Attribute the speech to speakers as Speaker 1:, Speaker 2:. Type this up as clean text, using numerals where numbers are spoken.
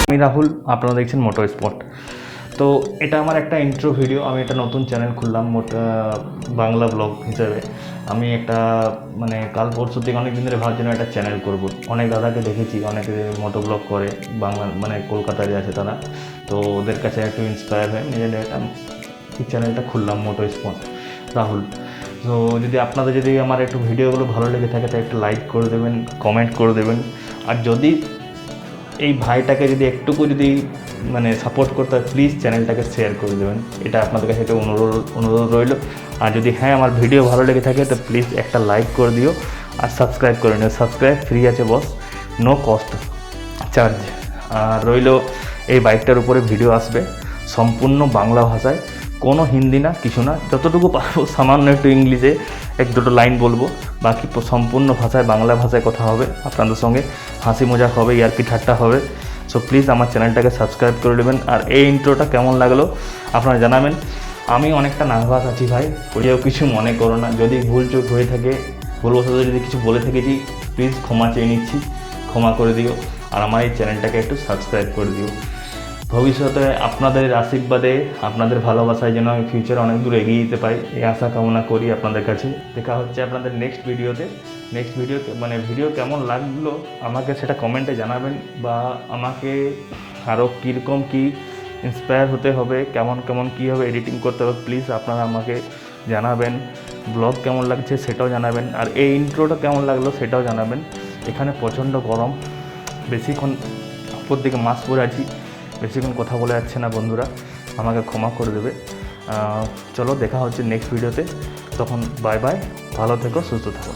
Speaker 1: আমি রাহুল, আপনারা দেখছেন মোটো স্পট। তো এটা আমার একটা ইন্ট্রো ভিডিও। আমি একটা নতুন চ্যানেল খুললাম বাংলা ব্লগ হিসেবে। আমি একটা কাল পরশু থেকে অনেক দিন ধরে ভাবছিলাম একটা চ্যানেল করব। অনেক দাদাকে দেখেছি, অনেকে মোটো ব্লগ করে বাংলা কলকাতায় আছে তারা। তো ওদের কাছে একটু ইন্সপায়ার হয়ে নিজের একটা এই চ্যানেলটা খুললাম মোটো স্পট রাহুল। তো আপনাদের যদি আমার একটু ভিডিওগুলো ভালো লেগে থাকে তাই একটু লাইক করে দেবেন, কমেন্ট করে দেবেন। আর যদি এই ভাইটাকে একটুকু সাপোর্ট করতে হয়, প্লিজ চ্যানেলটাকে শেয়ার করে দেবেন। এটা আপনাদের কাছে একটা অনুরোধ রইল। আর যদি আমার ভিডিও ভালো লেগে থাকে তো প্লিজ একটা লাইক করে দিও আর সাবস্ক্রাইব করে নিও। সাবস্ক্রাইব ফ্রি আছে বস, নো কস্ট চার্জ। আর রইল এই বাইকটার উপরে ভিডিও আসবে সম্পূর্ণ বাংলা ভাষায়, কোনো হিন্দি না, কিছু না। যতটুকু পারবো সামান্য একটু ইংলিশে এক দুটো লাইন বলবো, বাকি সম্পূর্ণ ভাষায় বাংলা ভাষায় কথা হবে। আপনাদের সঙ্গে হাসি মজাক হবে, ইয়ার্কি ঠাট্টা হবে। সো প্লিজ আমার চ্যানেলটাকে সাবস্ক্রাইব করে নেবেন। আর এই ইন্ট্রোটা কেমন লাগলো আপনারা জানাবেন। আমি অনেকটা নার্ভাস আছি ভাই, কেউ কিছু মনে করো না। যদি ভুল চোখ হয়ে থাকে, ভুলবশত যদি কিছু বলে থেকেছি, প্লিজ ক্ষমা চেয়ে নিচ্ছি, ক্ষমা করে দিও। আর আমার এই চ্যানেলটাকে একটু সাবস্ক্রাইব করে দিও। ভবিষ্যতে আপনাদের আশীর্বাদে, আপনাদের ভালোবাসায় যেন আমি ফিউচারে অনেক দূর এগিয়ে যেতে পারি, এই আশা কামনা করি আপনাদের কাছে। দেখা হচ্ছে আপনাদের নেক্সট ভিডিওতে। ভিডিও কেমন লাগলো আমাকে সেটা কমেন্টে জানাবেন, বা আমাকে আরও কীরকম কী ইন্সপায়ার হতে হবে, কেমন কী হবে এডিটিং করতে হবে, প্লিজ আপনারা আমাকে জানাবেন। ব্লগ কেমন লাগছে সেটাও জানাবেন। আর এই ইন্ট্রোটা কেমন লাগলো সেটাও জানাবেন। এখানে প্রচণ্ড গরম, বেশিক্ষণ উপর দিকে মাস্ক পরে আছি, বেশিক্ষণ কথা বলে যাচ্ছে না বন্ধুরা, আমাকে ক্ষমা করে দেবে। চলো দেখা হচ্ছে নেক্সট ভিডিওতে, তখন বাই বাই, ভালো থেকো, সুস্থ থাকো।